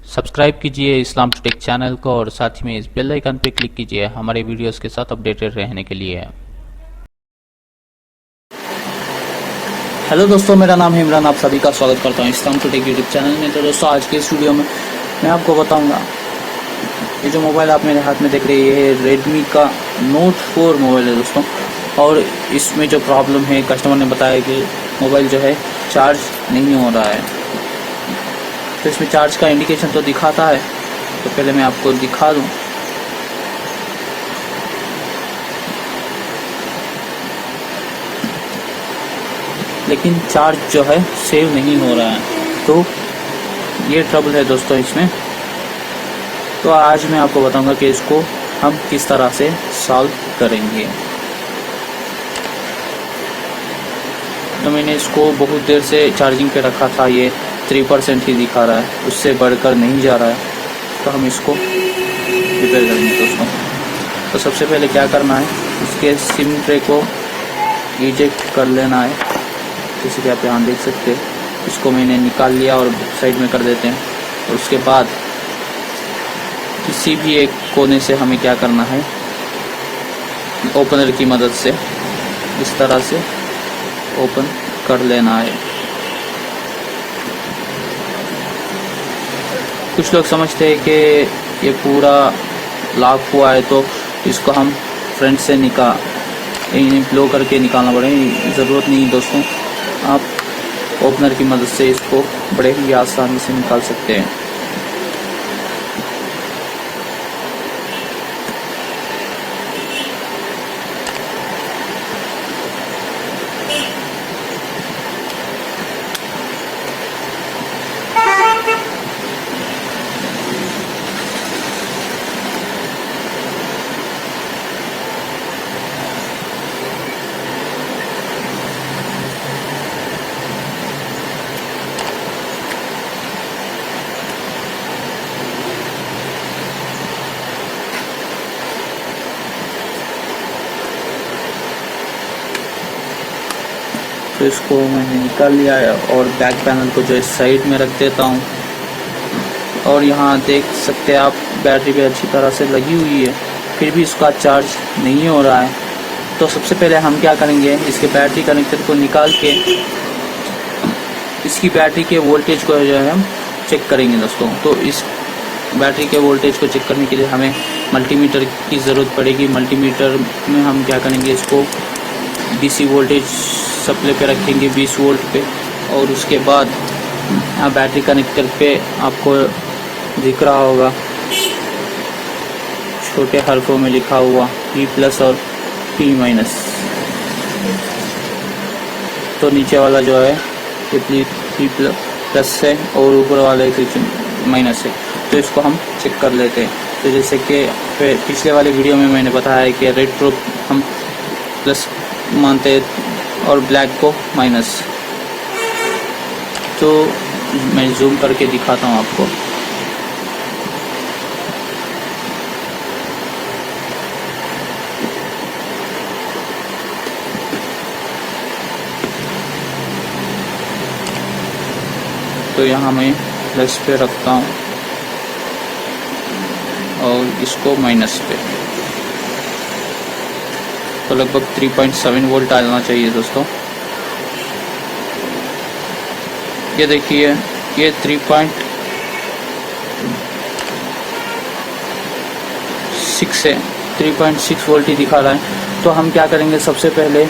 Subscribe कीजिए इस्लाम to take channel को और साथ ही में इस बेल आइकन पर क्लिक कीजिए हमारे वीडियोस के साथ अपडेटेड रहने के लिए। हेलो दोस्तों, मेरा नाम है इमरान। आप सभी का स्वागत करता हूं इस्लाम टू टेक यूट्यूब चैनल में। तो दोस्तों, आज के इस वीडियो में मैं आपको बताऊंगा, ये जो मोबाइल आप मेरे हाथ में देख रहे हैं, ये है रेडमी का नोट 4 मोबाइल है दोस्तों। और इसमें जो प्रॉब्लम है, कस्टमर ने बताया कि मोबाइल जो है चार्ज नहीं हो रहा है। तो इसमें चार्ज का इंडिकेशन तो दिखाता है, तो पहले मैं आपको दिखा दूँ। लेकिन चार्ज जो है सेव नहीं हो रहा है, तो ये ट्रबल है दोस्तों इसमें। तो आज मैं आपको बताऊंगा कि इसको हम किस तरह से सॉल्व करेंगे। तो मैंने इसको बहुत देर से चार्जिंग पे रखा था, ये 3% ही दिखा रहा है, उससे बढ़कर नहीं जा रहा है। तो हम इसको रिपेयर करेंगे दोस्तों। तो सबसे पहले क्या करना है, इसके सिम ट्रे को इजेक्ट कर लेना है। जैसे कि आप यहाँ देख सकते हैं, इसको मैंने निकाल लिया और साइड में कर देते हैं। और उसके बाद किसी भी एक कोने से हमें क्या करना है, ओपनर की मदद से इस तरह से ओपन कर लेना है। कुछ लोग समझते हैं कि ये पूरा लॉक हुआ है, तो इसको हम फ्रंट से ब्लो करके निकालना पड़ेगा। ज़रूरत नहीं दोस्तों, आप ओपनर की मदद से इसको बड़े ही आसानी से निकाल सकते हैं। तो इसको मैंने निकाल लिया है और बैक पैनल को जो इस साइड में रख देता हूँ। और यहाँ देख सकते हैं आप, बैटरी भी अच्छी तरह से लगी हुई है, फिर भी इसका चार्ज नहीं हो रहा है। तो सबसे पहले हम क्या करेंगे, इसके बैटरी कनेक्टर को निकाल के इसकी बैटरी के वोल्टेज को जो है हम चेक करेंगे दोस्तों। तो इस बैटरी के वोल्टेज को चेक करने के लिए हमें मल्टीमीटर की ज़रूरत पड़ेगी। मल्टीमीटर में हम क्या करेंगे, इसको डीसी वोल्टेज सप्लाई पे रखेंगे 20 वोल्ट पे। और उसके बाद यहाँ बैटरी कनेक्टर पे आपको दिख रहा होगा छोटे हरफों में लिखा हुआ P+ और P-। तो नीचे वाला जो है P+ है और ऊपर वाला माइनस है। तो इसको हम चेक कर लेते हैं। तो जैसे कि पिछले वाले वीडियो में मैंने बताया है कि रेड को हम प्लस मानते हैं और ब्लैक को माइनस। तो मैं जूम करके दिखाता हूँ आपको। तो यहाँ मैं प्लस पे रखता हूँ और इसको माइनस पे। तो लगभग 3.7 वोल्ट आना चाहिए दोस्तों। ये देखिए, ये 3.6 है, 3.6 वोल्ट ही दिखा रहा है। तो हम क्या करेंगे, सबसे पहले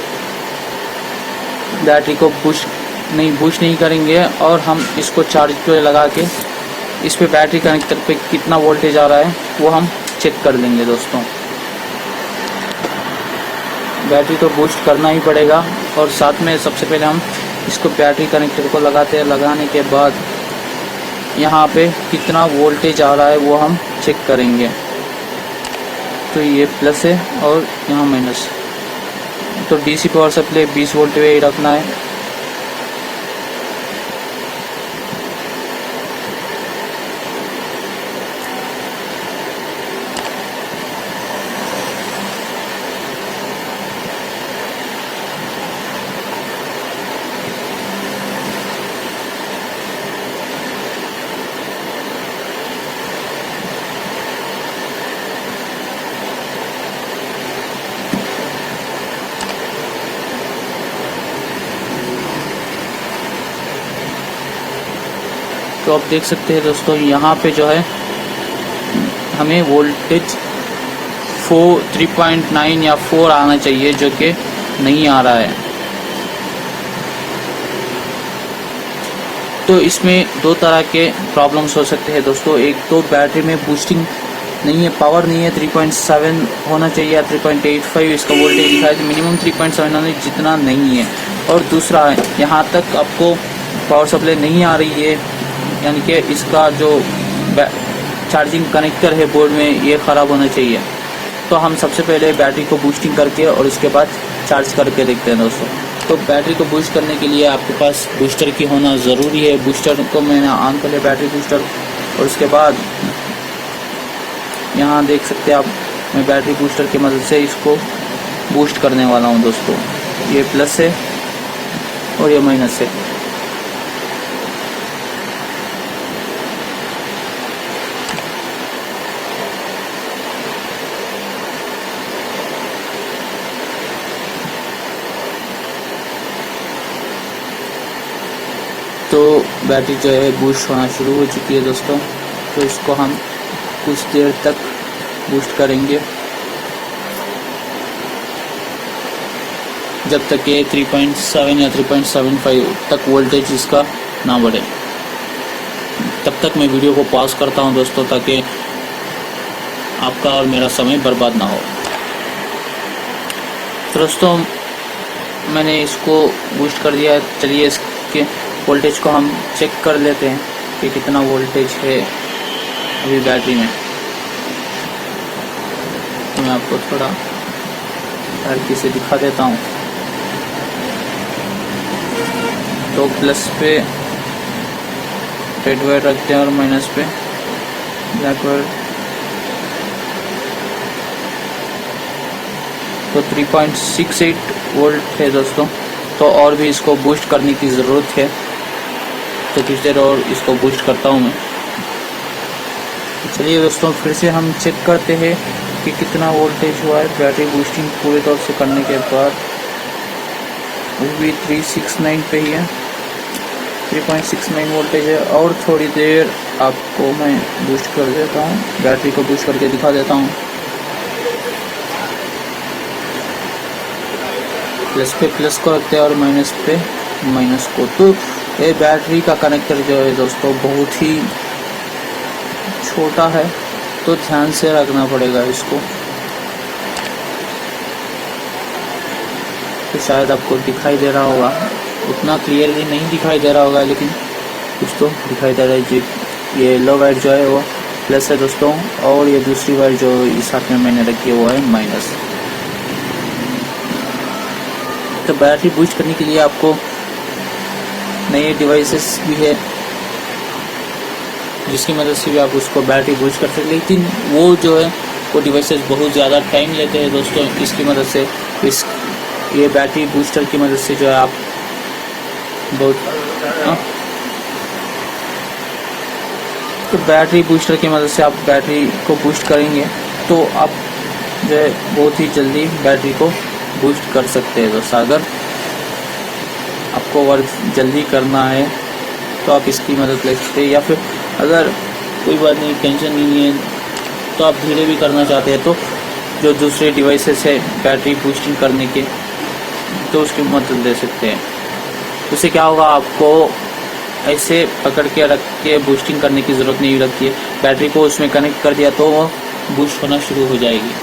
बैटरी को बूस्ट नहीं करेंगे और हम इसको चार्ज पे लगा के इस पे बैटरी कनेक्टर पे कितना वोल्टेज आ रहा है वो हम चेक कर लेंगे दोस्तों। बैटरी तो बूस्ट करना ही पड़ेगा और साथ में सबसे पहले हम इसको बैटरी कनेक्टर को लगाने के बाद यहाँ पे कितना वोल्टेज आ रहा है वो हम चेक करेंगे। तो ये प्लस है और यहाँ माइनस। तो डीसी पावर सप्लाई 20 वोल्ट पे ही रखना है। तो आप देख सकते हैं दोस्तों, यहाँ पे जो है हमें वोल्टेज 3.9 या 4 आना चाहिए, जो कि नहीं आ रहा है। तो इसमें दो तरह के प्रॉब्लम्स हो सकते हैं दोस्तों। एक तो बैटरी में बूस्टिंग नहीं है, पावर नहीं है, 3.7 होना चाहिए या 3.85 इसका वोल्टेज दिखा है, मिनिमम 3.7 होने जितना नहीं है। और दूसरा है, यहाँ तक आपको पावर सप्लाई नहीं आ रही है, यानी कि इसका जो चार्जिंग कनेक्टर है बोर्ड में, ये ख़राब होना चाहिए। तो हम सबसे पहले बैटरी को बूस्टिंग करके और उसके बाद चार्ज करके देखते हैं दोस्तों। तो बैटरी को बूस्ट करने के लिए आपके पास बूस्टर की होना ज़रूरी है। बूस्टर को मैंने ऑन कर लिया, बैटरी बूस्टर, और उसके बाद यहाँ देख सकते हैं आप, मैं बैटरी बूस्टर की मदद से इसको बूस्ट करने वाला हूँ दोस्तों। ये प्लस है और ये माइनस है। तो बैटरी जो है बूस्ट होना शुरू हो चुकी है दोस्तों। तो इसको हम कुछ देर तक बूस्ट करेंगे जब तक ये 3.7 या 3.75 तक वोल्टेज इसका ना बढ़े। तब तक मैं वीडियो को पॉज करता हूं दोस्तों, ताकि आपका और मेरा समय बर्बाद ना हो। तो दोस्तों मैंने इसको बूस्ट कर दिया। चलिए इसके वोल्टेज को हम चेक कर लेते हैं कि कितना वोल्टेज है अभी बैटरी में। तो मैं आपको थोड़ा बारीकी से दिखा देता हूँ। तो प्लस पे रेड वायर रखते हैं और माइनस पे ब्लैक वायर। तो 3.68 वोल्ट है दोस्तों। तो और भी इसको बूस्ट करने की ज़रूरत है, तो कुछ देर और इसको बूस्ट करता हूँ मैं। चलिए दोस्तों फिर से हम चेक करते हैं कि कितना वोल्टेज हुआ है बैटरी बूस्टिंग पूरे तौर से करने के बाद। अभी भी 369 पे ही है, 3.69 वोल्टेज है। और थोड़ी देर आपको मैं बूस्ट कर देता हूँ, बैटरी को बूस्ट करके दिखा देता हूँ। प्लस पे प्लस को रखते हैं और माइनस पे माइनस को। तो ये बैटरी का कनेक्टर जो है दोस्तों बहुत ही छोटा है, तो ध्यान से रखना पड़ेगा इसको। तो शायद आपको दिखाई दे रहा होगा, उतना क्लियरली नहीं दिखाई दे रहा होगा, लेकिन कुछ तो दिखाई दे रहा है जी। ये येलो वायर जो है वो प्लस है दोस्तों, और ये दूसरी वायर जो इस हाथ में मैंने रखी है वो है माइनस। तो बैटरी बूस्ट करने के लिए आपको नए डिवाइसेस भी है जिसकी मदद से भी आप उसको बैटरी बूस्ट कर सकते हैं, लेकिन वो जो है वो डिवाइसेस बहुत ज़्यादा टाइम लेते हैं दोस्तों। इसकी मदद से ये बैटरी बूस्टर की मदद से जो है आप तो बैटरी बूस्टर की मदद से आप बैटरी को बूस्ट करेंगे तो आप जो है बहुत ही जल्दी बैटरी को बूस्ट कर सकते हैं दोस्तों। अगर आपको वर्क जल्दी करना है तो आप इसकी मदद ले सकते हैं, या फिर अगर कोई बात नहीं, टेंशन नहीं है, तो आप धीरे भी करना चाहते हैं तो जो दूसरे डिवाइसेस है बैटरी बूस्टिंग करने के, तो उसकी मदद ले सकते हैं। उससे क्या होगा, आपको ऐसे पकड़ के रख के बूस्टिंग करने की ज़रूरत नहीं लगती है। बैटरी को उसमें कनेक्ट कर दिया तो वो बूस्ट होना शुरू हो जाएगी।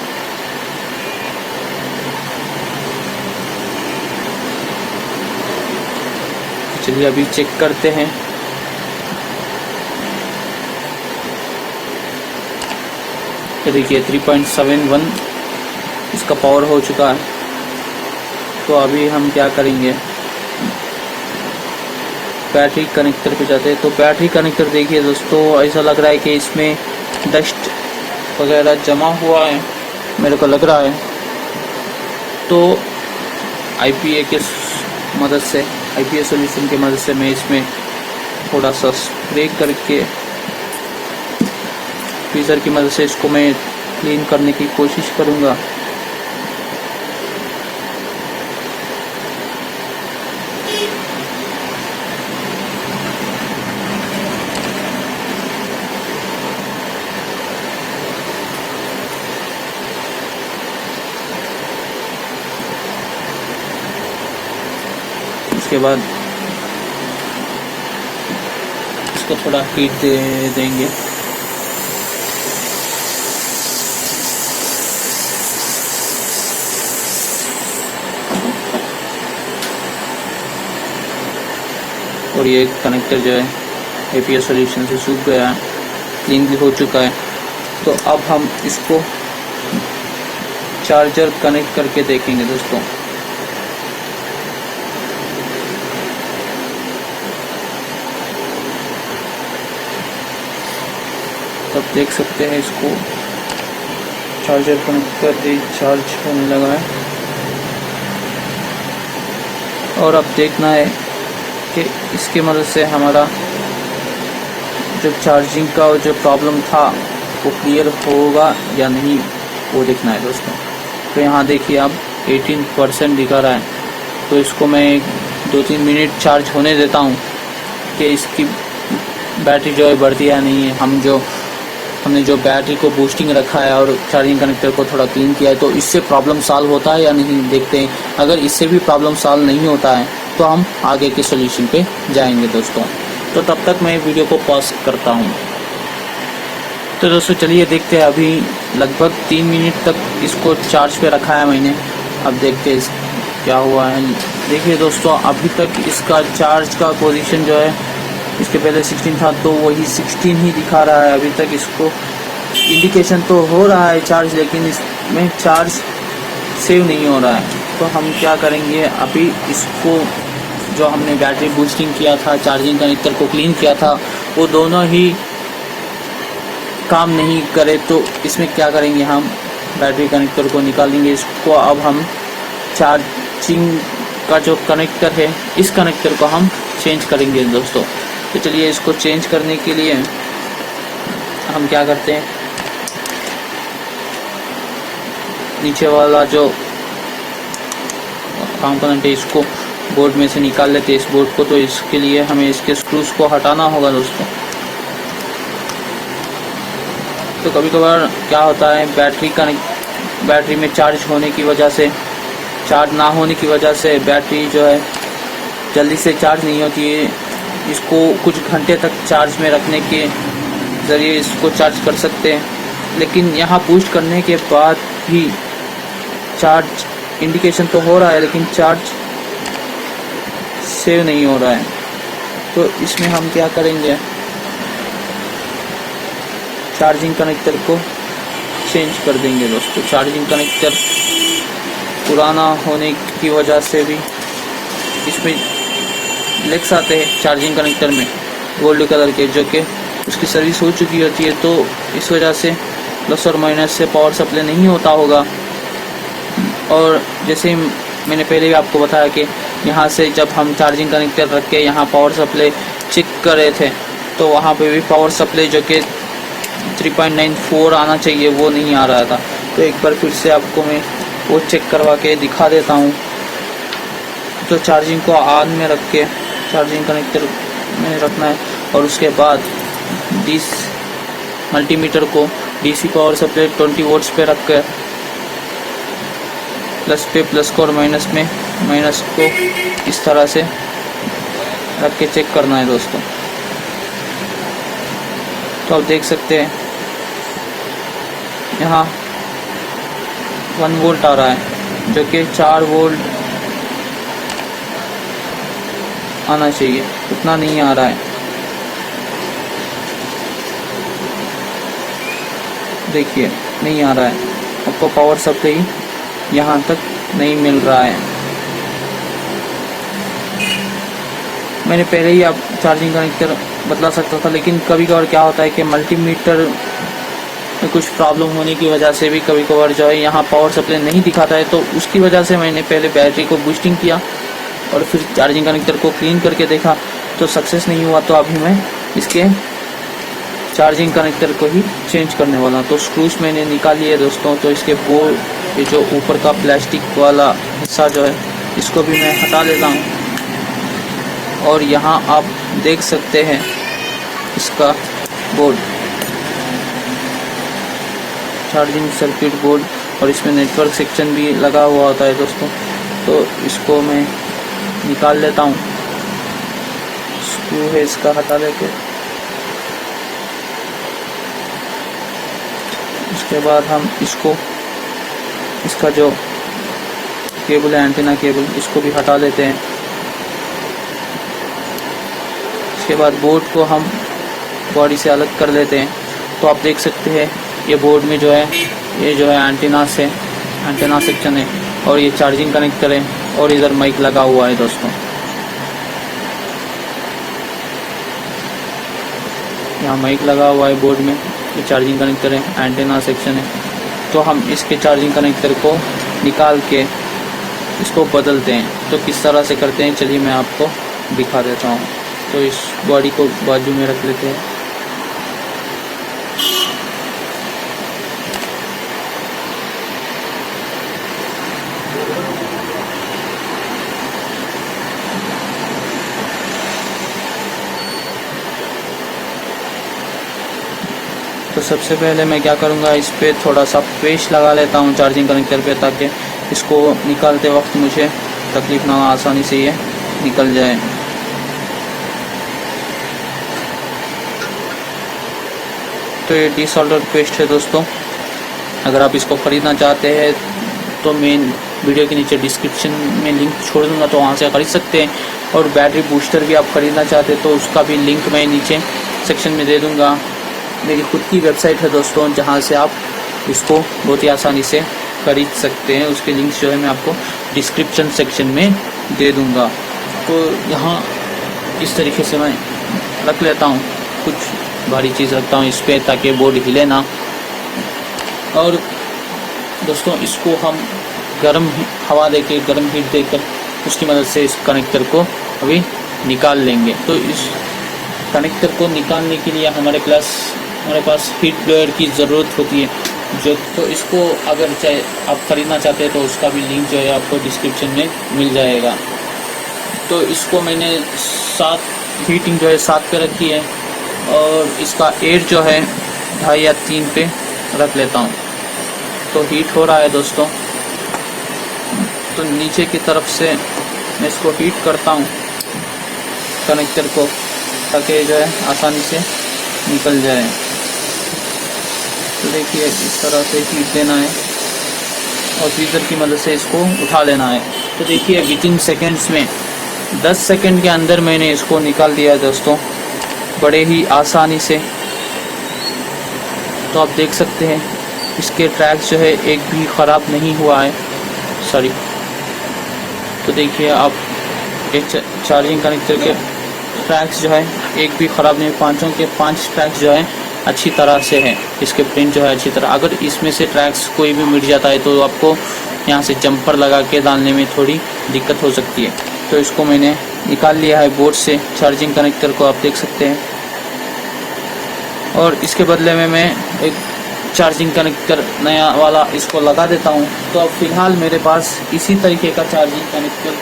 चलिए अभी चेक करते हैं। तो देखिए 3.71 इसका पावर हो चुका है। तो अभी हम क्या करेंगे, बैटरी कनेक्टर पे जाते हैं। तो बैटरी कनेक्टर देखिए दोस्तों, ऐसा लग रहा है कि इसमें डस्ट वगैरह जमा हुआ है, मेरे को लग रहा है। तो IPA के मदद से, IPA सॉल्यूशन की मदद से मैं इसमें थोड़ा सा स्प्रे करके फ्रीज़र की मदद से इसको मैं क्लीन करने की कोशिश करूँगा। उसके बाद इसको थोड़ा हीट दे देंगे। और ये कनेक्टर जो है APS सॉल्यूशन से सूख गया है, क्लीन भी हो चुका है। तो अब हम इसको चार्जर कनेक्ट करके देखेंगे दोस्तों। तब देख सकते हैं इसको चार्जर कनेक्ट कर दी, चार्ज होने लगा है। और अब देखना है कि इसकी मदद से हमारा जो चार्जिंग का जो प्रॉब्लम था वो क्लियर होगा या नहीं, वो देखना है दोस्तों। तो यहाँ देखिए अब 18% दिखा रहा है। तो इसको मैं 2-3 मिनट चार्ज होने देता हूँ कि इसकी बैटरी जो है बढ़ती है नहीं है। हमने जो बैटरी को बूस्टिंग रखा है और चार्जिंग कनेक्टर को थोड़ा क्लीन किया है, तो इससे प्रॉब्लम सॉल्व होता है या नहीं देखते हैं। अगर इससे भी प्रॉब्लम सॉल्व नहीं होता है तो हम आगे के सॉल्यूशन पे जाएंगे दोस्तों। तो तब तक मैं वीडियो को पॉज करता हूँ। तो दोस्तों चलिए देखते हैं। अभी लगभग 3 मिनट तक इसको चार्ज पे रखा है मैंने। अब देखते हैं क्या हुआ है। देखिए दोस्तों अभी तक इसका चार्ज का पोजीशन जो है, इसके पहले 16 था तो वही 16 ही दिखा रहा है। अभी तक इसको इंडिकेशन तो हो रहा है चार्ज, लेकिन इसमें चार्ज सेव नहीं हो रहा है। तो हम क्या करेंगे, अभी इसको जो हमने बैटरी बूस्टिंग किया था, चार्जिंग कनेक्टर को क्लीन किया था, वो दोनों ही काम नहीं करे तो इसमें क्या करेंगे, हम बैटरी कनेक्टर को निकालेंगे। इसको अब हम चार्जिंग का जो कनेक्टर है, इस कनेक्टर को हम चेंज करेंगे दोस्तों। तो चलिए इसको चेंज करने के लिए हम क्या करते हैं, नीचे वाला जो कंपोनेंट है इसको बोर्ड में से निकाल लेते हैं, इस बोर्ड को। तो इसके लिए हमें इसके स्क्रूज को हटाना होगा दोस्तों। तो कभी कभार क्या होता है, बैटरी में चार्ज होने की वजह से, चार्ज ना होने की वजह से बैटरी जो है जल्दी से चार्ज नहीं होती है। इसको कुछ घंटे तक चार्ज में रखने के ज़रिए इसको चार्ज कर सकते हैं, लेकिन यहाँ बूस्ट करने के बाद भी चार्ज इंडिकेशन तो हो रहा है लेकिन चार्ज सेव नहीं हो रहा है। तो इसमें हम क्या करेंगे, चार्जिंग कनेक्टर को चेंज कर देंगे दोस्तों। चार्जिंग कनेक्टर पुराना होने की वजह से भी इसमें लेक्स आते हैं चार्जिंग कनेक्टर में गोल्ड कलर के, जो कि उसकी सर्विस हो चुकी होती है। तो इस वजह से प्लस और माइनस से पावर सप्लाई नहीं होता होगा। और जैसे मैंने पहले भी आपको बताया कि यहाँ से जब हम चार्जिंग कनेक्टर रख के यहाँ पावर सप्लाई चेक कर रहे थे, तो वहाँ पे भी पावर सप्लाई जो कि 3.94 आना चाहिए वो नहीं आ रहा था। तो एक बार फिर से आपको मैं वो चेक करवा के दिखा देता हूँ। तो चार्जिंग को ऑन में रख के चार्जिंग कनेक्टर में रखना है, और उसके बाद मल्टीमीटर को DC पावर सप्लाई 20 वोल्ट्स पे रख कर प्लस पे प्लस को और माइनस में माइनस को इस तरह से रख के चेक करना है दोस्तों। तो आप देख सकते हैं यहाँ 1 वोल्ट आ रहा है, जो कि 4 वोल्ट आना चाहिए, उतना नहीं आ रहा है। देखिए नहीं आ रहा है, आपको पावर सप्लाई यहाँ तक नहीं मिल रहा है। मैंने पहले ही आप चार्जिंग कनेक्टर बदला सकता था, लेकिन कभी कभार क्या होता है कि मल्टीमीटर में कुछ प्रॉब्लम होने की वजह से भी कभी कभार जो है यहाँ पावर सप्लाई नहीं दिखाता है। तो उसकी वजह से मैंने पहले बैटरी को बूस्टिंग किया और फिर चार्जिंग कनेक्टर को क्लीन करके देखा, तो सक्सेस नहीं हुआ। तो अभी मैं इसके चार्जिंग कनेक्टर को ही चेंज करने वाला हूँ। तो स्क्रूज मैंने निकाल लिए दोस्तों। तो इसके बोर्ड ये जो ऊपर का प्लास्टिक वाला हिस्सा जो है, इसको भी मैं हटा लेता हूँ। और यहाँ आप देख सकते हैं इसका बोर्ड, चार्जिंग सर्किट बोर्ड, और इसमें नेटवर्क सेक्शन भी लगा हुआ होता है दोस्तों। तो इसको मैं निकाल लेता हूँ। स्क्रू है इसका हटा लेके, उसके बाद हम इसका जो केबल है, एंटीना केबल, इसको भी हटा लेते हैं। इसके बाद बोर्ड को हम बॉडी से अलग कर लेते हैं। तो आप देख सकते हैं ये बोर्ड में जो है, ये जो है एंटीना सेक्शन है, और ये चार्जिंग कनेक्टर है, और इधर माइक लगा हुआ है दोस्तों। यहाँ माइक लगा हुआ है बोर्ड में, ये चार्जिंग कनेक्टर है, एंटीना सेक्शन है। तो हम इसके चार्जिंग कनेक्टर को निकाल के इसको बदलते हैं। तो किस तरह से करते हैं चलिए मैं आपको दिखा देता हूँ। तो इस बॉडी को बाजू में रख लेते हैं। तो सबसे पहले मैं क्या करूँगा, इस पे थोड़ा सा पेस्ट लगा लेता हूँ चार्जिंग कनेक्टर पे, ताकि इसको निकालते वक्त मुझे तकलीफ ना हो, आसानी से ये निकल जाए। तो ये डीसॉल्डर पेस्ट है दोस्तों। अगर आप इसको ख़रीदना चाहते हैं तो मैं वीडियो के नीचे डिस्क्रिप्शन में लिंक छोड़ दूँगा, तो वहाँ से ख़रीद सकते हैं। और बैटरी बूस्टर भी आप ख़रीदना चाहते हैं तो उसका भी लिंक मैं नीचे सेक्शन में दे दूँगा। मेरी खुद की वेबसाइट है दोस्तों, जहाँ से आप इसको बहुत ही आसानी से खरीद सकते हैं। उसके लिंक्स जो है मैं आपको डिस्क्रिप्शन सेक्शन में दे दूँगा। तो यहाँ इस तरीके से मैं रख लेता हूँ, कुछ भारी चीज़ रखता हूँ इस पर ताकि बोर्ड हिले ना। और दोस्तों इसको हम गर्म हवा देके, गर्म हीट देकर उसकी मदद से इस कनेक्टर को अभी निकाल लेंगे। तो इस कनेक्टर को निकालने के लिए हमारे पास हीट ब्लोअर की ज़रूरत होती है, तो इसको अगर चाहे आप ख़रीदना चाहते हैं तो उसका भी लिंक जो है आपको डिस्क्रिप्शन में मिल जाएगा। तो इसको मैंने 7 हीटिंग जो है 7 पे रखी है, और इसका एयर जो है 2.5 या 3 पे रख लेता हूँ। तो हीट हो रहा है दोस्तों। तो नीचे की तरफ से मैं इसको हीट करता हूँ कनेक्टर को, ताकि जो है आसानी से निकल जाए। तो देखिए इस तरह से हीट देना है और ट्विज़र की मदद से इसको उठा लेना है। तो देखिए विदिन सेकेंड्स में 10 सेकेंड के अंदर मैंने इसको निकाल दिया दोस्तों, बड़े ही आसानी से। तो आप देख सकते हैं इसके ट्रैक्स जो है एक भी ख़राब नहीं हुआ है, सॉरी। तो देखिए आप एक चार्जिंग कनेक्टर के ट्रैक्स जो है एक भी ख़राब नहीं, पांचों के 5 ट्रैक्स जो है अच्छी तरह से है। इसके प्रिंट जो है अच्छी तरह, अगर इसमें से ट्रैक्स कोई भी मिट जाता है तो आपको यहाँ से जंपर लगा के डालने में थोड़ी दिक्कत हो सकती है। तो इसको मैंने निकाल लिया है बोर्ड से, चार्जिंग कनेक्टर को आप देख सकते हैं। और इसके बदले में मैं एक चार्जिंग कनेक्टर नया वाला इसको लगा देता हूँ। तो अब फ़िलहाल मेरे पास इसी तरीके का चार्जिंग कनेक्टर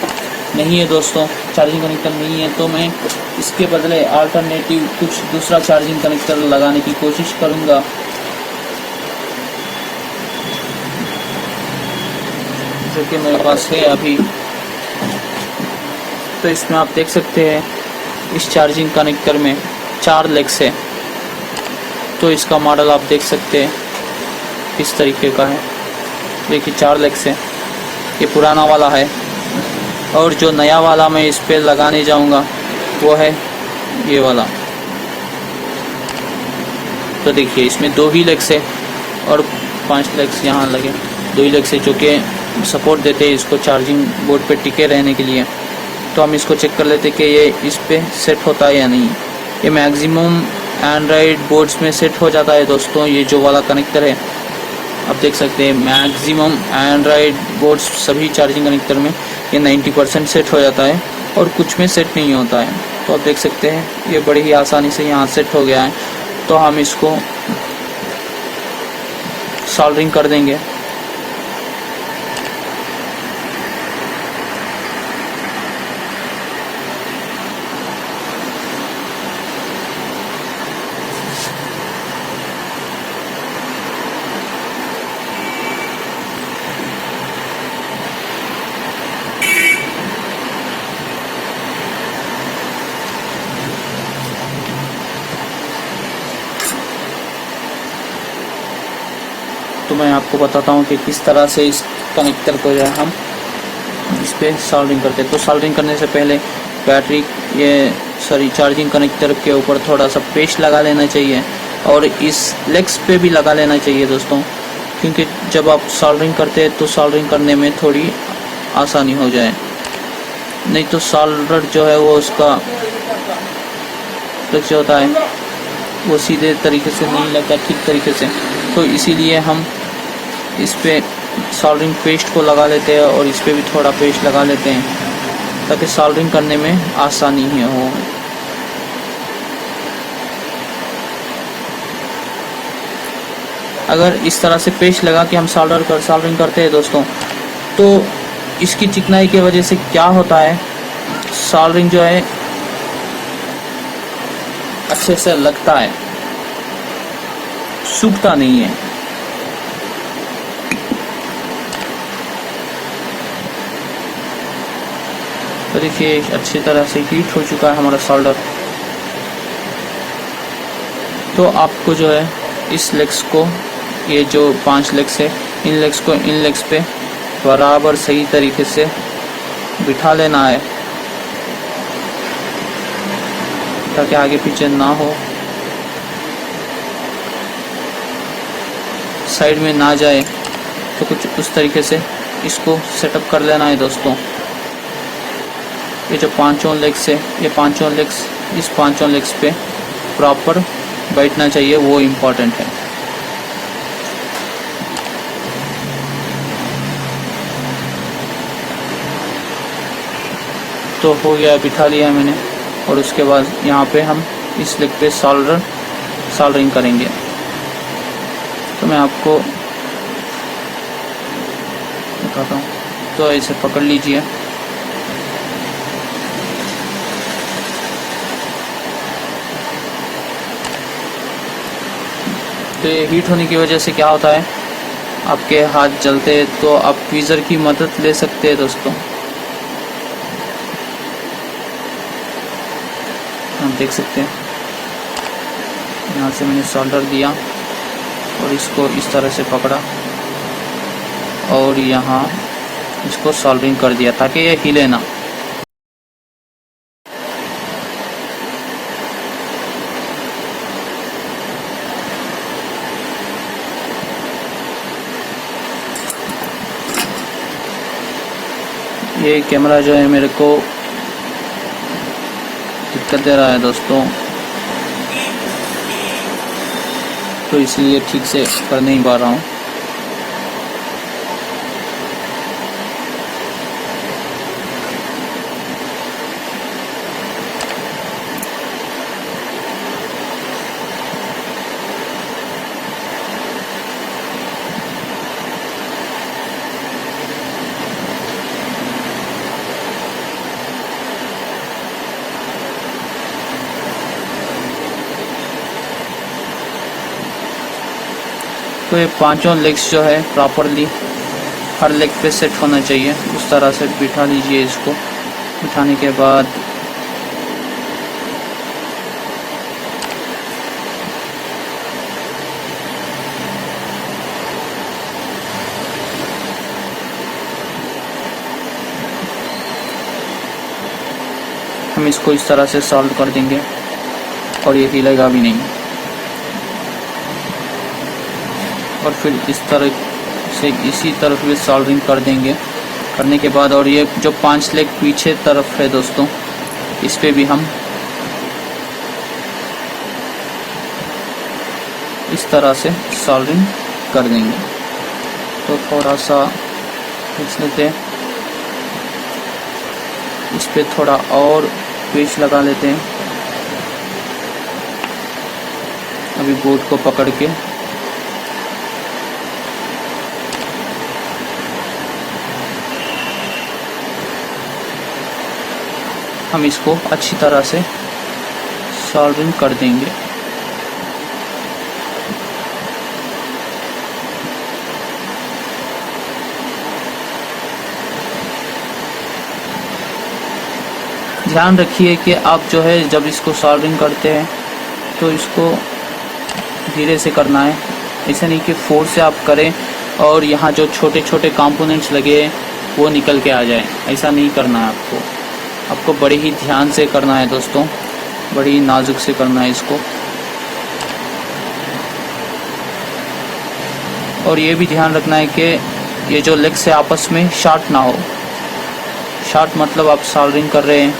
नहीं है दोस्तों, चार्जिंग कनेक्टर नहीं है। तो मैं इसके बदले अल्टरनेटिव कुछ दूसरा चार्जिंग कनेक्टर लगाने की कोशिश करूँगा। जो कि मेरे पास है अभी। तो इसमें आप देख सकते हैं इस चार्जिंग कनेक्टर में 4 लेग्स है। तो इसका मॉडल आप देख सकते हैं इस तरीके का है। देखिए 4 लेग्स है, ये पुराना वाला है। और जो नया वाला मैं इस पे लगाने जाऊंगा वो है ये वाला। तो देखिए इसमें 2 ही लेग्स है और 5 लेग्स यहाँ लगे, 2 ही लेग्स है जो कि सपोर्ट देते हैं इसको चार्जिंग बोर्ड पे टिके रहने के लिए। तो हम इसको चेक कर लेते कि ये इस पे सेट होता है या नहीं। ये मैक्सिमम एंड्रॉयड बोर्ड्स में सेट हो जाता है दोस्तों। ये जो वाला कनेक्टर है आप देख सकते हैं, मैक्सिमम एंड्रॉयड बोर्ड्स सभी चार्जिंग कनेक्टर में ये 90% सेट हो जाता है और कुछ में सेट नहीं होता है। तो आप देख सकते हैं ये बड़ी ही आसानी से यहाँ सेट हो गया है। तो हम इसको सोल्डरिंग कर देंगे। तो मैं आपको बताता हूँ कि किस तरह से इस कनेक्टर को जो है हम इस पर सोल्डरिंग करते हैं। तो सोल्डरिंग करने से पहले बैटरी चार्जिंग कनेक्टर के ऊपर थोड़ा सा पेस्ट लगा लेना चाहिए और इस लेग्स पे भी लगा लेना चाहिए दोस्तों, क्योंकि जब आप सोल्डरिंग करते हैं तो सोल्डरिंग करने में थोड़ी आसानी हो जाए, नहीं तो सोल्डर जो है वो उसका जो होता है वो सीधे तरीके से नहीं लगता ठीक तरीके से। तो इसीलिए हम इस पे सोल्डरिंग पेस्ट को लगा लेते हैं और इस पे भी थोड़ा पेस्ट लगा लेते हैं ताकि सोल्डरिंग करने में आसानी ही हो। अगर इस तरह से पेस्ट लगा के हम सोल्डरिंग करते हैं दोस्तों, तो इसकी चिकनाई की वजह से क्या होता है, सोल्डरिंग जो है अच्छे से लगता है, सूखता नहीं है। तो देखिए अच्छी तरह से हीट हो चुका है हमारा सोल्डर। तो आपको जो है इस लेग्स को, ये जो 5 लेग्स है, इन लेग्स पे बराबर सही तरीके से बिठा लेना है ताकि आगे पीछे ना हो, साइड में ना जाए। तो कुछ उस तरीके से इसको सेटअप कर लेना है दोस्तों। ये जो 5 लेग्स है, ये 5 लेग्स इस 5 लेग्स पे प्रॉपर बैठना चाहिए, वो इम्पोर्टेंट है। तो हो गया, बिठा लिया मैंने। और उसके बाद यहाँ पे हम इस लेग पे सोल्डरिंग करेंगे। तो मैं आपको दिखाता हूँ। तो ऐसे पकड़ लीजिए, तो ये हीट होने की वजह से क्या होता है, आपके हाथ जलते हैं, तो आप ट्वीज़र की मदद ले सकते हैं दोस्तों। हम देख सकते हैं यहाँ से मैंने सोल्डर दिया और इसको इस तरह से पकड़ा और यहाँ इसको सोल्डरिंग कर दिया ताकि ये हिले ना। ये कैमरा जो है मेरे को दिक्कत दे रहा है दोस्तों, तो इसलिए ठीक से कर नहीं पा रहा हूँ। तो ये 5 लेग्स जो है प्रॉपरली हर लेग पे सेट होना चाहिए, उस तरह से बिठा लीजिए इसको। बिठाने के बाद हम इसको इस तरह से सॉल्व कर देंगे और ये हिलेगा भी नहीं। और फिर इस तरह से इसी तरफ भी सोल्डरिंग कर देंगे। करने के बाद और ये जो 5 लेग पीछे तरफ है दोस्तों, इस पे भी हम इस तरह से सोल्डरिंग कर देंगे। तो थोड़ा सा खींच लेते हैं, इस पे थोड़ा और पेच लगा लेते हैं। अभी बोर्ड को पकड़ के हम इसको अच्छी तरह से सोल्डरिंग कर देंगे। ध्यान रखिए कि आप जो है जब इसको सोल्डरिंग करते हैं तो इसको धीरे से करना है ऐसा नहीं कि फोर्स से आप करें और यहाँ जो छोटे छोटे कंपोनेंट्स लगे वो निकल के आ जाए, ऐसा नहीं करना है आपको बड़े ही ध्यान से करना है दोस्तों, बड़ी ही नाजुक से करना है इसको। और ये भी ध्यान रखना है कि ये जो लेग्स है आपस में शॉर्ट ना हो। शॉर्ट मतलब आप सोल्डरिंग कर रहे हैं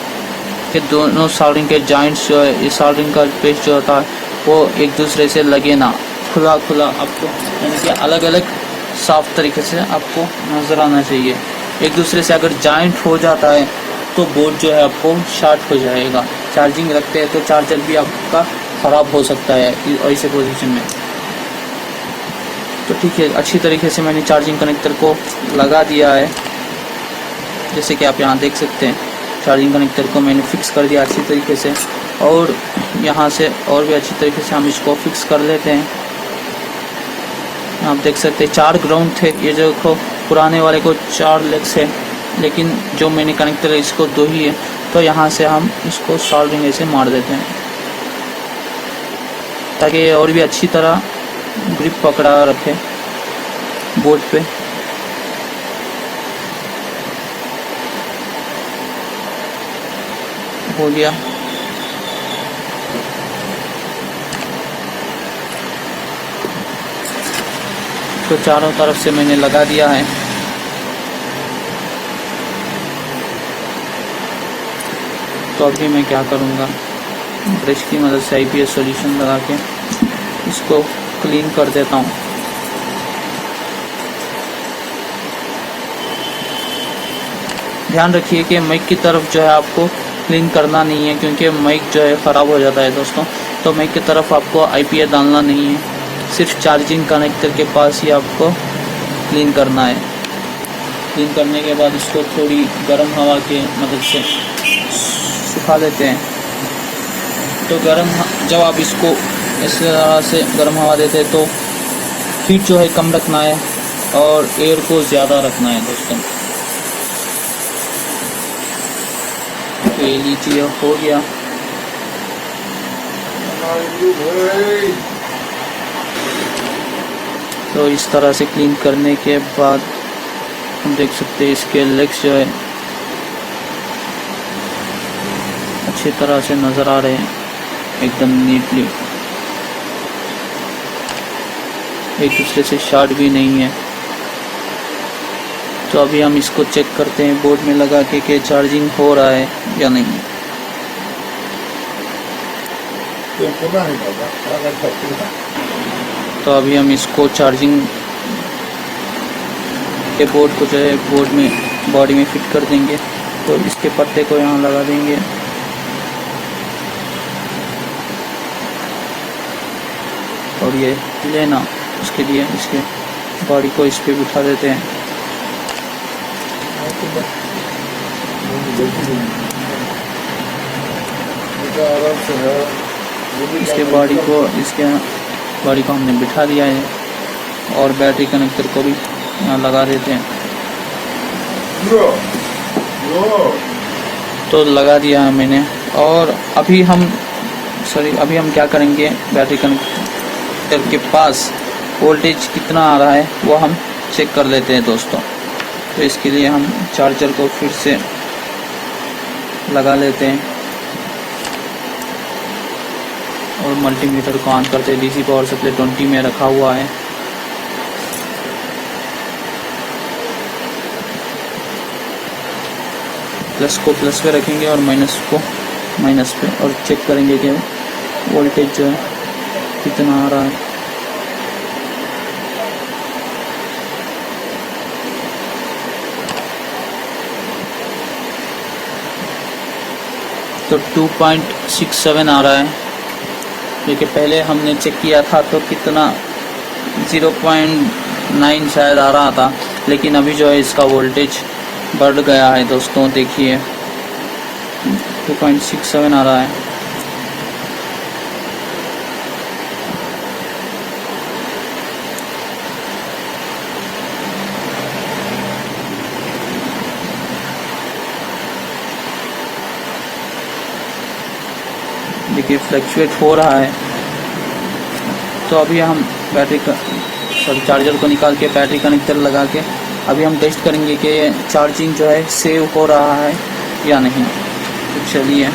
कि दोनों सोल्डरिंग के जॉइंट्स जो है, ये सोल्डरिंग का पेस्ट जो होता है वो एक दूसरे से लगे ना, खुला खुला आपको, यानी कि अलग अलग साफ तरीके से आपको नज़र आना चाहिए। एक दूसरे से अगर जॉइंट हो जाता है तो बोर्ड जो है आपको शॉर्ट हो जाएगा। चार्जिंग रखते हैं तो चार्जर भी आपका ख़राब हो सकता है ऐसे पोजीशन में। तो ठीक है, अच्छी तरीके से मैंने चार्जिंग कनेक्टर को लगा दिया है, जैसे कि आप यहाँ देख सकते हैं। चार्जिंग कनेक्टर को मैंने फिक्स कर दिया अच्छी तरीके से, और यहाँ से और भी अच्छी तरीके से हम इसको फिक्स कर लेते हैं। आप देख सकते हैं 4 ग्राउंड थे, ये जो पुराने वाले को 4 लेग्स है, लेकिन जो मैंने कनेक्टर है इसको 2 ही है। तो यहाँ से हम इसको सोल्डरिंग ऐसे मार देते हैं ताकि ये और भी अच्छी तरह ग्रिप पकड़ा रखे बोर्ड पे। हो गया। तो चारों तरफ से मैंने लगा दिया है। तो अभी मैं क्या करूँगा, ब्रश की मदद से IPS सॉल्यूशन लगा के इसको क्लीन कर देता हूँ। ध्यान रखिए कि माइक की तरफ जो है आपको क्लीन करना नहीं है, क्योंकि माइक जो है ख़राब हो जाता है दोस्तों। तो माइक की तरफ आपको IPS डालना नहीं है, सिर्फ चार्जिंग कनेक्टर के पास ही आपको क्लीन करना है। क्लीन करने के बाद इसको थोड़ी गर्म हवा के मदद से सुखा लेते हैं। तो जब आप इसको इस तरह से गर्म हवा देते हैं तो हीट जो है कम रखना है और एयर को ज़्यादा रखना है दोस्तों। तो ये लीजिए हो गया। तो इस तरह से क्लीन करने के बाद हम देख सकते हैं इसके लेग्स जो है अच्छी तरह से नज़र आ रहे हैं, एकदम नीटली, एक दूसरे से शॉर्ट भी नहीं है। तो अभी हम इसको चेक करते हैं बोर्ड में लगा के कि चार्जिंग हो रहा है या नहीं। तो अभी हम इसको चार्जिंग के बोर्ड को जो है बोर्ड में बॉडी में फिट कर देंगे। तो इसके पट्टे को यहाँ लगा देंगे और ये लेना, उसके लिए इसके बॉडी को इस पे बिठा देते हैं। इसके बॉडी को हमने बिठा दिया है और बैटरी कनेक्टर को भी यहाँ लगा देते हैं। तो लगा दिया है मैंने। और अभी हम क्या करेंगे, बैटरी कनेक्टर के पास वोल्टेज कितना आ रहा है वो हम चेक कर लेते हैं दोस्तों। तो इसके लिए हम चार्जर को फिर से लगा लेते हैं और मल्टीमीटर को ऑन करते हैं। DC पावर सप्लाई 20 में रखा हुआ है। प्लस को प्लस पे रखेंगे और माइनस को माइनस पे, और चेक करेंगे कि वोल्टेज जो है कितना आ रहा है। तो 2.67 आ रहा है, क्योंकि पहले हमने चेक किया था तो कितना 0.9 शायद आ रहा था, लेकिन अभी जो है इसका वोल्टेज बढ़ गया है दोस्तों। देखिए 2.67 आ रहा है। देखिए फ्लक्चुएट हो रहा है। तो अभी हम बैटरी का चार्जर को निकाल के बैटरी कनेक्टर लगा के अभी हम टेस्ट करेंगे कि चार्जिंग जो है सेव हो रहा है या नहीं। तो चलिए,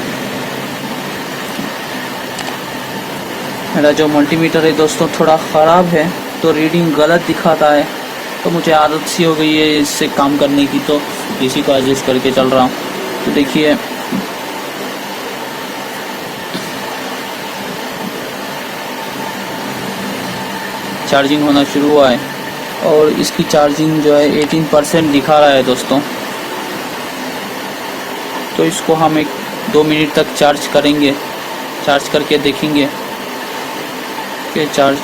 मेरा जो मल्टीमीटर है दोस्तों थोड़ा ख़राब है, तो रीडिंग गलत दिखाता है। तो मुझे आदत सी हो गई है इससे काम करने की, तो इसी को एडजस्ट करके चल रहा हूँ। तो देखिए, चार्जिंग होना शुरू हुआ है और इसकी चार्जिंग जो है 18% दिखा रहा है दोस्तों। तो इसको हम 2 मिनट तक चार्ज करेंगे, चार्ज करके देखेंगे कि चार्ज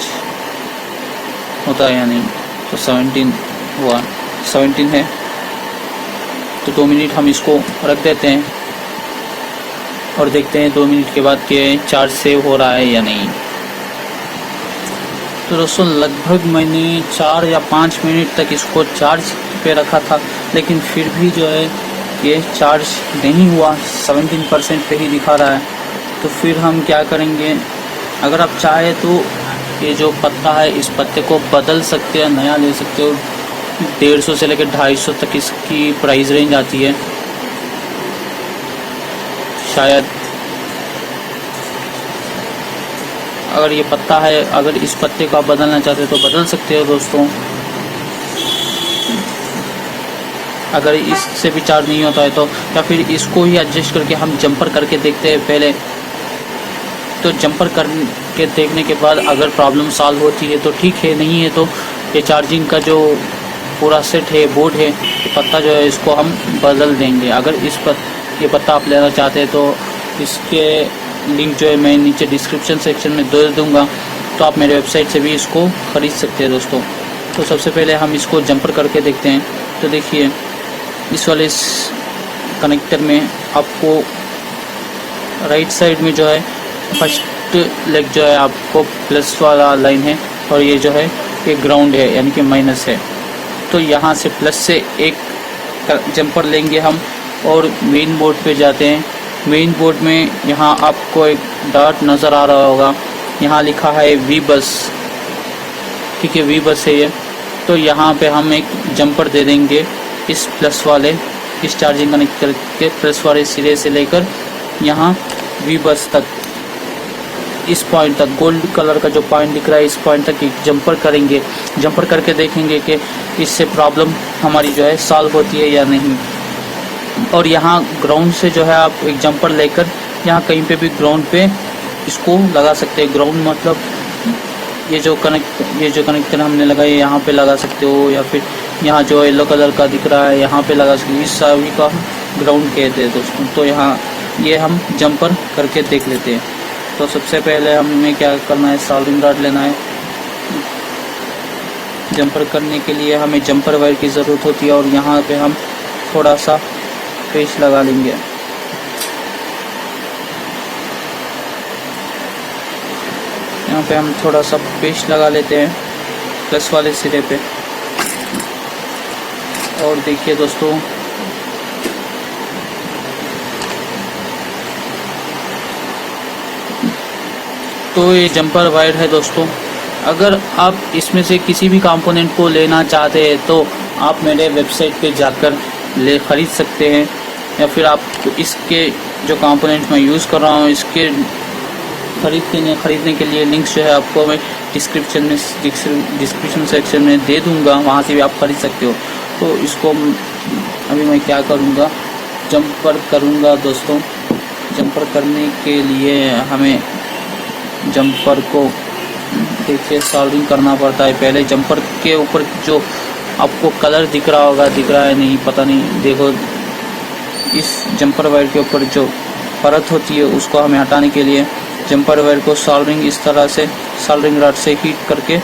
होता है या नहीं। तो 17 हुआ, 17 है। तो 2 मिनट हम इसको रख देते हैं और देखते हैं 2 मिनट के बाद कि चार्ज सेव हो रहा है या नहीं। तो दोस्तों लगभग मैंने 4 या 5 मिनट तक इसको चार्ज पे रखा था, लेकिन फिर भी जो है ये चार्ज नहीं हुआ, 17% पे ही दिखा रहा है। तो फिर हम क्या करेंगे, अगर आप चाहे तो ये जो पत्ता है इस पत्ते को बदल सकते हैं, नया ले सकते हो। 150 से लेकर 250 तक इसकी प्राइस रेंज आती है शायद। अगर ये पत्ता है, अगर इस पत्ते को आप बदलना चाहते हो तो बदल सकते हो दोस्तों। अगर इससे भी चार्ज नहीं होता है तो, या फिर इसको ही एडजस्ट करके हम जंपर करके देखते हैं पहले। तो जंपर करके देखने के बाद अगर प्रॉब्लम सॉल्व होती है तो ठीक है, नहीं है तो ये चार्जिंग का जो पूरा सेट है, बोर्ड है, ये पत्ता जो है इसको हम बदल देंगे। अगर ये पत्ता आप लेना चाहते हैं तो इसके लिंक जो है मैं नीचे डिस्क्रिप्शन सेक्शन में दे दूँगा, तो आप मेरे वेबसाइट से भी इसको ख़रीद सकते हैं दोस्तों। तो सबसे पहले हम इसको जंपर करके देखते हैं। तो देखिए, इस वाले कनेक्टर में आपको राइट साइड में जो है फर्स्ट लेग जो है आपको प्लस वाला लाइन है और ये जो है ये ग्राउंड है, यानी कि माइनस है। तो यहाँ से प्लस से एक जंपर लेंगे हम और मेन बोर्ड पे जाते हैं। मेन बोर्ड में यहाँ आपको एक डॉट नज़र आ रहा होगा, यहाँ लिखा है वी बस, ठीक है, वी बस है ये। तो यहाँ पे हम एक जंपर दे देंगे इस प्लस वाले, इस चार्जिंग कनेक्टर के प्लस वाले सिरे से लेकर यहाँ वी बस तक, इस पॉइंट तक, गोल्ड कलर का जो पॉइंट दिख रहा है इस पॉइंट तक एक जंपर करेंगे। जंपर करके देखेंगे कि इससे प्रॉब्लम हमारी जो है सॉल्व होती है या नहीं। और यहाँ ग्राउंड से जो है आप एक जंपर लेकर यहाँ कहीं पे भी ग्राउंड पे इसको लगा सकते हैं। ग्राउंड मतलब ये जो कनेक्टर हमने लगाए यहाँ पे लगा सकते हो, या फिर यहाँ जो येलो कलर का दिख रहा है यहाँ पे लगा सकते हो। इस सभी का ग्राउंड कहते हैं दोस्तों। तो यहाँ ये हम जंपर करके देख लेते हैं। तो सबसे पहले हमें क्या करना है, सोल्डरिंग रॉड लेना है। जंपर करने के लिए हमें जंपर वायर की ज़रूरत होती है और यहाँ पे हम थोड़ा सा पेस्ट लगा लेंगे। यहाँ पे हम थोड़ा सा पेस्ट लगा लेते हैं प्लस वाले सिरे पे। और देखिए दोस्तों, तो ये जंपर वायर है दोस्तों। अगर आप इसमें से किसी भी कंपोनेंट को लेना चाहते हैं तो आप मेरे वेबसाइट पे जाकर ख़रीद सकते हैं, या फिर आप इसके जो कंपोनेंट मैं यूज़ कर रहा हूँ इसके ख़रीदने के लिए लिंक्स जो है आपको मैं डिस्क्रिप्शन सेक्शन में दे दूँगा, वहाँ से भी आप ख़रीद सकते हो। तो इसको अभी मैं क्या करूँगा, जंपर करूँगा दोस्तों। जंपर करने के लिए हमें जंपर को देखिए सोल्डरिंग करना पड़ता है। पहले जंपर के ऊपर जो आपको कलर दिख रहा होगा, दिख रहा है नहीं पता नहीं, देखो इस जंपर वायर के ऊपर जो परत होती है उसको हमें हटाने के लिए जंपर वायर को सोल्डरिंग इस तरह से सोल्डरिंग रॉड से हीट करके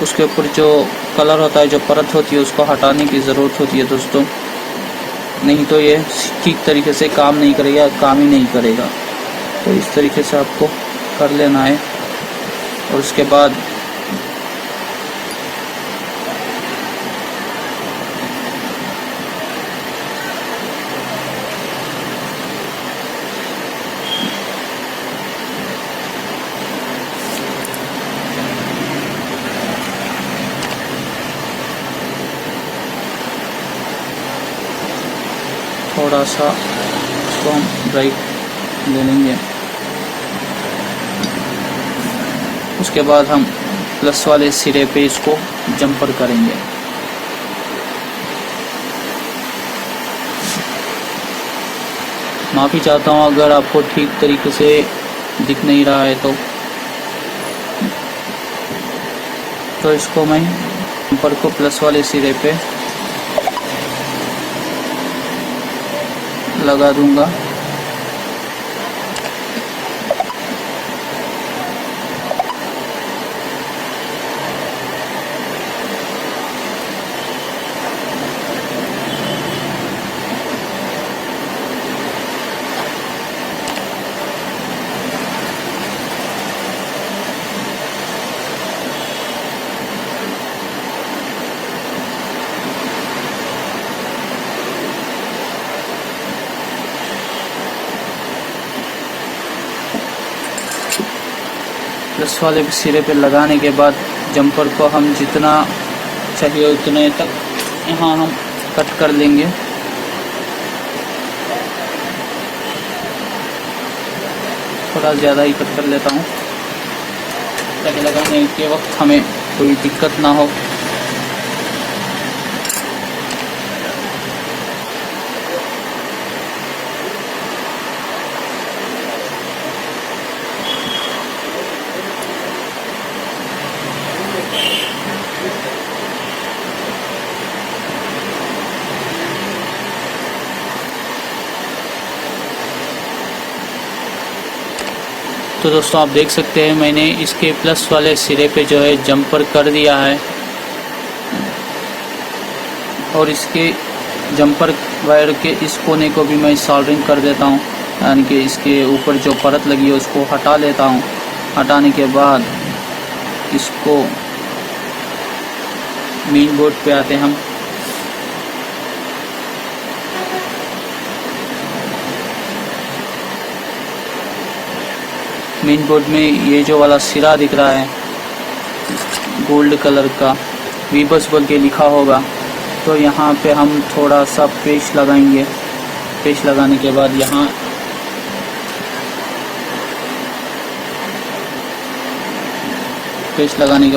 उसके ऊपर जो कलर होता है, जो परत होती है, उसको हटाने की ज़रूरत होती है दोस्तों। नहीं तो ये ठीक तरीके से काम नहीं करेगा, काम ही नहीं करेगा। तो इस तरीके से आपको कर लेना है। और उसके बाद थोड़ा सा इसको हम ब्राइट ले लेंगे। उसके बाद हम प्लस वाले सिरे पे इसको जंपर करेंगे। माफ़ी चाहता हूँ अगर आपको ठीक तरीके से दिख नहीं रहा है तो इसको मैं जंपर को प्लस वाले सिरे पे लगा दूंगा। प्लस वाले सिरे पे लगाने के बाद जंपर को हम जितना चाहिए उतने तक यहाँ हम कट कर लेंगे। थोड़ा ज़्यादा ही कट कर लेता हूँ ताकि लगाने के वक्त हमें कोई दिक्कत ना हो। तो दोस्तों आप देख सकते हैं मैंने इसके प्लस वाले सिरे पे जो है जंपर कर दिया है और इसके जंपर वायर के इस कोने को भी मैं सोल्डरिंग कर देता हूँ, यानी कि इसके ऊपर जो परत लगी है उसको हटा लेता हूँ। हटाने के बाद इसको मेन बोर्ड पे आते हैं हम। मेन बोर्ड में ये जो वाला सिरा दिख रहा है गोल्ड कलर का वीबस बोल के लिखा होगा, तो यहाँ पे हम थोड़ा सा पेस्ट लगाएंगे। पेस्ट लगाने के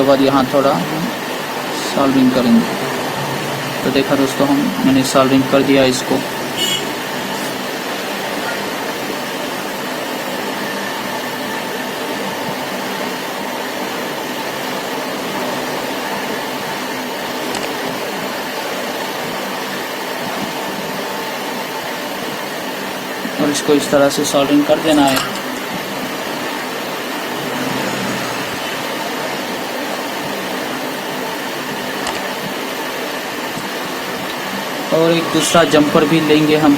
बाद यहाँ थोड़ा सोल्डरिंग करेंगे। तो देखा दोस्तों मैंने सोल्डरिंग कर दिया इसको। और इसको इस तरह से सोल्डरिंग कर देना है। और एक दूसरा जंपर भी लेंगे हम।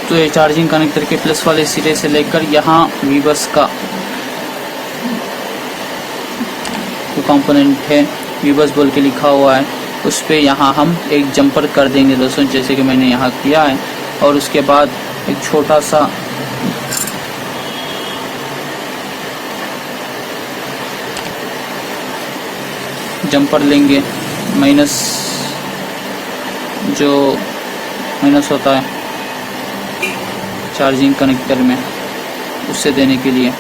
तो ये चार्जिंग कनेक्टर के प्लस वाले सिरे से लेकर यहाँ वीबस का जो कंपोनेंट है वीबस बोल के लिखा हुआ है उस पे यहाँ हम एक जंपर कर देंगे दोस्तों, जैसे कि मैंने यहाँ किया है। और उसके बाद एक छोटा सा जंपर लेंगे, जो माइनस होता है चार्जिंग कनेक्टर में, उससे देने के लिए।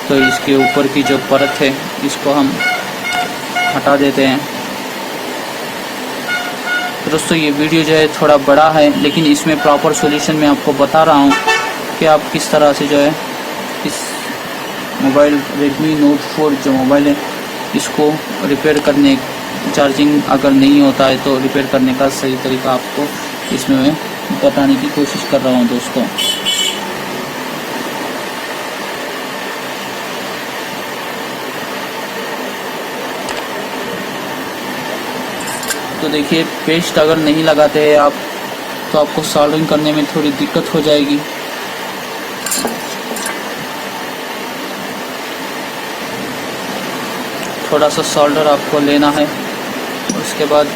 तो इसके ऊपर की जो परत है इसको हम हटा देते हैं। तो दोस्तों ये वीडियो जो है थोड़ा बड़ा है, लेकिन इसमें प्रॉपर सॉल्यूशन मैं आपको बता रहा हूँ कि आप किस तरह से जो है इस मोबाइल Redmi Note 4 जो मोबाइल है इसको रिपेयर करने, चार्जिंग अगर नहीं होता है तो रिपेयर करने का सही तरीका आपको इसमें मैं बताने की कोशिश कर रहा हूँ दोस्तों। तो देखिए पेस्ट अगर नहीं लगाते हैं आप तो आपको सोल्डरिंग करने में थोड़ी दिक्कत हो जाएगी। थोड़ा सा सोल्डर आपको लेना है। उसके बाद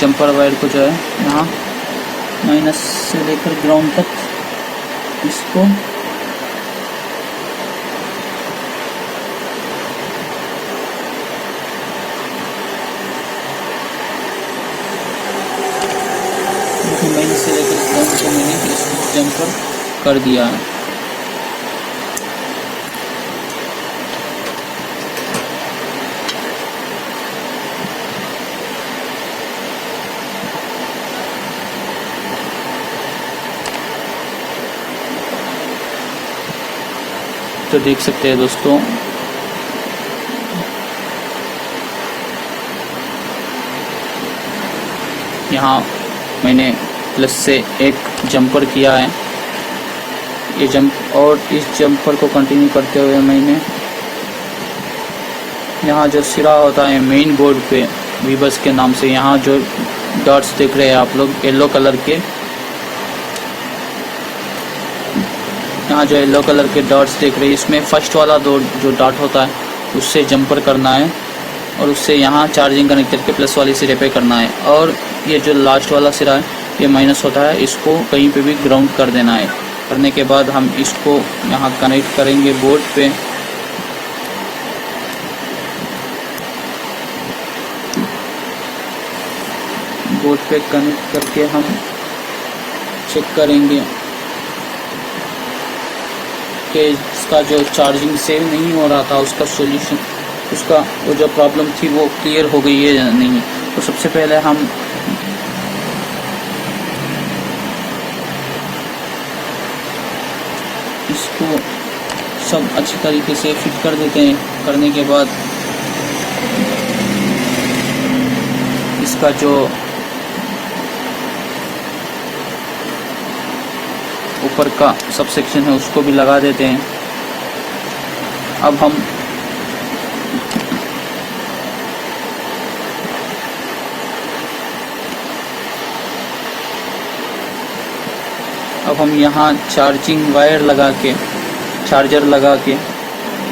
जंपर वायर को जो है यहाँ माइनस से लेकर ग्राउंड तक इसको माइनस से लेकर ग्राउंड को मैंने इसको जंपर कर दिया है। तो देख सकते हैं दोस्तों, यहाँ मैंने प्लस से एक जंपर किया है। ये जंप और इस जंपर को कंटिन्यू करते हुए मैंने यहाँ जो सिरा होता है मेन बोर्ड पे वीबस के नाम से, यहाँ जो डॉट्स देख रहे हैं आप लोग येलो कलर के, यहाँ जो येलो कलर के डॉट्स देख रहे हैं, इसमें फर्स्ट वाला दो जो डॉट होता है उससे जंपर करना है और उससे यहाँ चार्जिंग कनेक्टर के प्लस वाले सिरे पे करना है। और ये जो लास्ट वाला सिरा है ये माइनस होता है, इसको कहीं पे भी ग्राउंड कर देना है। करने के बाद हम इसको यहाँ कनेक्ट करेंगे बोर्ड पे। बोर्ड पे कनेक्ट करके हम चेक करेंगे कि इसका जो चार्जिंग सेव नहीं हो रहा था उसका सॉल्यूशन, उसका वो जो प्रॉब्लम थी वो क्लियर हो गई है या नहीं। तो सबसे पहले हम इसको सब अच्छी तरीके से फिट कर देते हैं। करने के बाद इसका जो ऊपर का सब सेक्शन है उसको भी लगा देते हैं। अब हम यहाँ चार्जिंग वायर लगा के, चार्जर लगा के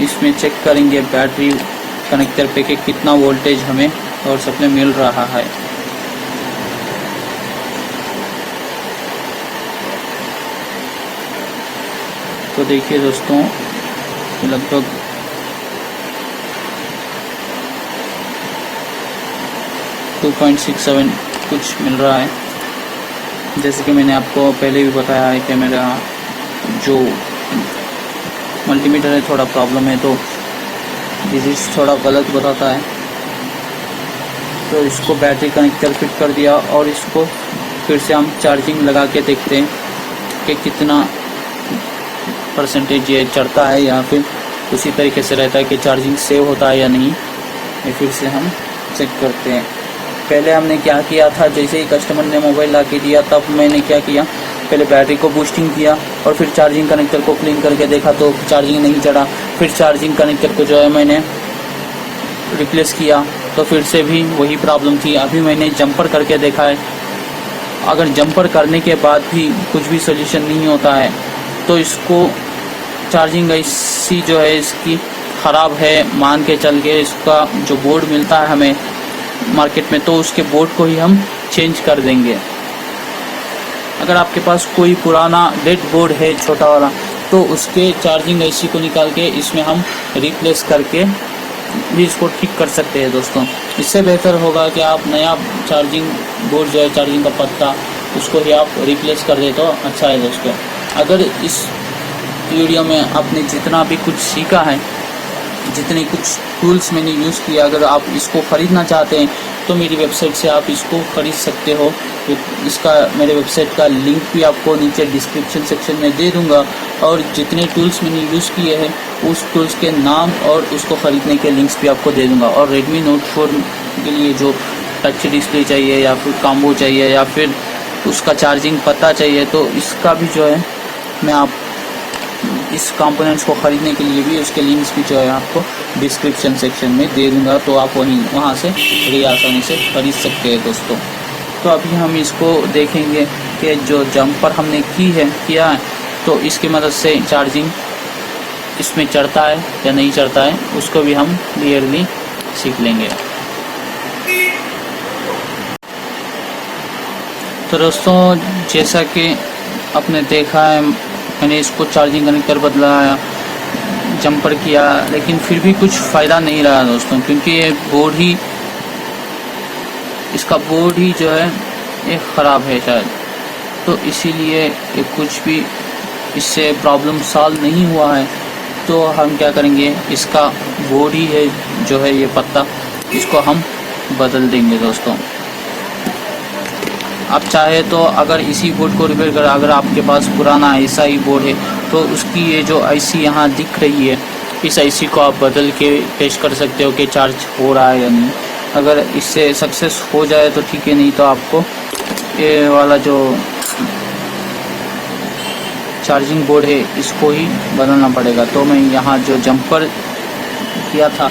इसमें चेक करेंगे बैटरी कनेक्टर पे कि कितना वोल्टेज हमें और सप्लाई मिल रहा है। तो देखिए दोस्तों, लगभग 2.67 कुछ मिल रहा है। जैसे कि मैंने आपको पहले भी बताया है कि मेरा जो मल्टीमीटर है थोड़ा प्रॉब्लम है, तो डिजिट्स थोड़ा गलत बताता है। तो इसको बैटरी कनेक्टर फिट कर दिया और इसको फिर से हम चार्जिंग लगा के देखते हैं कि कितना परसेंटेज ये चढ़ता है या फिर उसी तरीके से रहता है कि चार्जिंग सेव होता है या नहीं। ये फिर से हम चेक करते हैं। पहले हमने क्या किया था, जैसे ही कस्टमर ने मोबाइल ला के दिया तब मैंने क्या किया, पहले बैटरी को बूस्टिंग किया और फिर चार्जिंग कनेक्टर को क्लीन करके देखा तो चार्जिंग नहीं चढ़ा। फिर चार्जिंग कनेक्टर को जो है मैंने रिप्लेस किया तो फिर से भी वही प्रॉब्लम थी। अभी मैंने जंपर करके देखा है, अगर जंपर करने के बाद भी कुछ भी सोल्यूशन नहीं होता है तो इसको चार्जिंग ऐसी जो है इसकी ख़राब है मान के चल के, इसका जो बोर्ड मिलता है हमें मार्केट में तो उसके बोर्ड को ही हम चेंज कर देंगे। अगर आपके पास कोई पुराना डेड बोर्ड है छोटा वाला तो उसके चार्जिंग ऐसी को निकाल के इसमें हम रिप्लेस करके भी इसको ठीक कर सकते हैं दोस्तों। इससे बेहतर होगा कि आप नया चार्जिंग बोर्ड जो है, चार्जिंग का पत्ता, उसको ही आप रिप्लेस कर दे तो अच्छा है दोस्तों। अगर इस वीडियो में आपने जितना भी कुछ सीखा है, जितने कुछ टूल्स मैंने यूज़ किया, अगर आप इसको ख़रीदना चाहते हैं तो मेरी वेबसाइट से आप इसको ख़रीद सकते हो। इसका मेरे वेबसाइट का लिंक भी आपको नीचे डिस्क्रिप्शन सेक्शन में दे दूंगा और जितने टूल्स मैंने यूज़ किए हैं उस टूल्स के नाम और उसको ख़रीदने के लिंक्स भी आपको दे दूंगा। और Redmi Note 4 के लिए जो टच डिस्प्ले चाहिए या फिर कॉम्बो चाहिए या फिर उसका चार्जिंग पता चाहिए तो इसका भी जो है मैं आप इस कंपोनेंट्स को ख़रीदने के लिए भी उसके लिंक्स भी जो है आपको डिस्क्रिप्शन सेक्शन में दे दूंगा, तो आप वहाँ से बड़ी आसानी से खरीद सकते हैं दोस्तों। तो अभी हम इसको देखेंगे कि जो जंपर हमने किया है तो इसकी मदद से चार्जिंग इसमें चढ़ता है या नहीं चढ़ता है, उसको भी हम क्लियरली सीख लेंगे। तो दोस्तों जैसा कि आपने देखा है, मैंने इसको चार्जिंग कनेक्टर बदला, जंपर किया, लेकिन फिर भी कुछ फ़ायदा नहीं रहा दोस्तों, क्योंकि ये बोर्ड ही, इसका बोर्ड ही जो है ये ख़राब है शायद, तो इसीलिए ये कुछ भी इससे प्रॉब्लम सॉल्व नहीं हुआ है। तो हम क्या करेंगे, इसका बोर्ड ही है जो है ये पत्ता, इसको हम बदल देंगे दोस्तों। आप चाहे तो अगर इसी बोर्ड को रिपेयर कर, अगर आपके पास पुराना ऐसा ही बोर्ड है तो उसकी ये जो आईसी यहाँ दिख रही है, इस आईसी को आप बदल के टेस्ट कर सकते हो कि चार्ज हो रहा है या नहीं। अगर इससे सक्सेस हो जाए तो ठीक है, नहीं तो आपको ये वाला जो चार्जिंग बोर्ड है इसको ही बदलना पड़ेगा। तो मैं यहाँ जो जंपर किया था,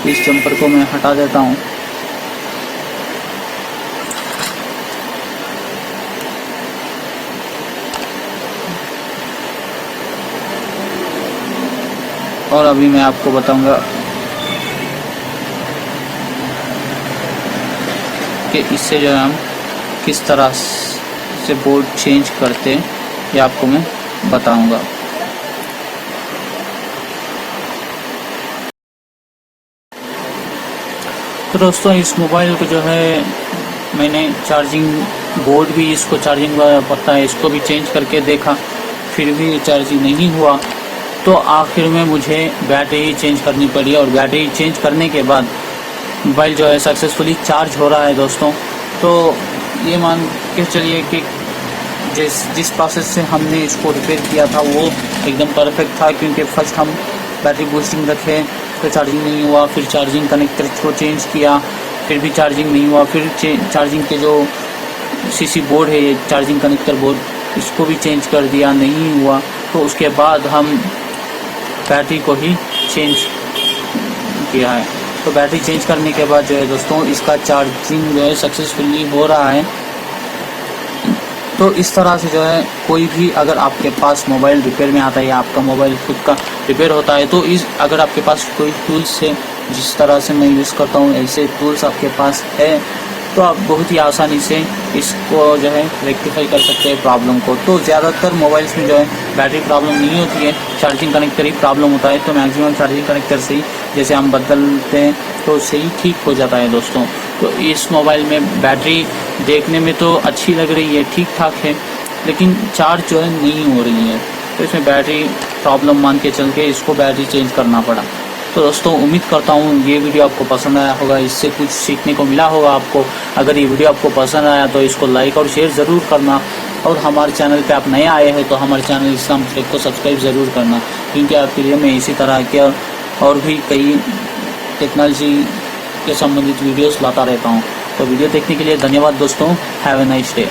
इस जंपर को मैं हटा देता हूँ। और अभी मैं आपको बताऊंगा कि इससे जो है हम किस तरह से बोर्ड चेंज करते हैं, ये आपको मैं बताऊंगा। तो दोस्तों इस मोबाइल को जो है मैंने चार्जिंग बोर्ड भी, इसको चार्जिंग वाला पत्ता है, इसको भी चेंज करके देखा, फिर भी चार्जिंग नहीं हुआ। तो आखिर में मुझे बैटरी चेंज करनी पड़ी, और बैटरी चेंज करने के बाद मोबाइल जो है सक्सेसफुली चार्ज हो रहा है दोस्तों। तो ये मान के चलिए कि जिस प्रोसेस से हमने इसको रिपेयर किया था वो एकदम परफेक्ट था, क्योंकि फर्स्ट हम बैटरी बूस्टिंग रखे तो चार्जिंग नहीं हुआ, फिर चार्जिंग कनेक्टर को चेंज किया, फिर भी चार्जिंग नहीं हुआ, फिर चार्जिंग के जो सीसी बोर्ड है, ये चार्जिंग कनेक्टर बोर्ड, इसको भी चेंज कर दिया, नहीं हुआ। तो उसके बाद हम बैटरी को ही चेंज किया है। तो बैटरी चेंज करने के बाद जो है दोस्तों इसका चार्जिंग जो है सक्सेसफुली हो रहा है। तो इस तरह से जो है कोई भी, अगर आपके पास मोबाइल रिपेयर में आता है या आपका मोबाइल खुद का रिपेयर होता है, तो अगर आपके पास कोई टूल्स है, जिस तरह से मैं यूज़ करता हूँ ऐसे टूल्स आपके पास है, तो आप बहुत ही आसानी से इसको जो है रेक्टिफाई कर सकते हैं प्रॉब्लम को। तो ज़्यादातर मोबाइल्स में जो है बैटरी प्रॉब्लम नहीं होती है, चार्जिंग कनेक्टर ही प्रॉब्लम होता है। तो मैक्सिमम चार्जिंग कनेक्टर से ही जैसे हम बदलते हैं तो उससे ही ठीक हो जाता है दोस्तों। तो इस मोबाइल में बैटरी देखने में तो अच्छी लग रही है, ठीक ठाक है, लेकिन चार्ज जो है नहीं हो रही है। तो इसमें बैटरी प्रॉब्लम मान के चल के इसको बैटरी चेंज करना पड़ा। तो दोस्तों उम्मीद करता हूँ ये वीडियो आपको पसंद आया होगा, इससे कुछ सीखने को मिला होगा आपको। अगर ये वीडियो आपको पसंद आया तो इसको लाइक और शेयर ज़रूर करना, और हमारे चैनल पे आप नए आए हैं तो हमारे चैनल इस्लाम टेक को सब्सक्राइब ज़रूर करना, क्योंकि आपके लिए मैं इसी तरह के और भी कई टेक्नोलॉजी के संबंधित वीडियोस लाता रहता हूँ। तो वीडियो देखने के लिए धन्यवाद दोस्तों। Have a nice day.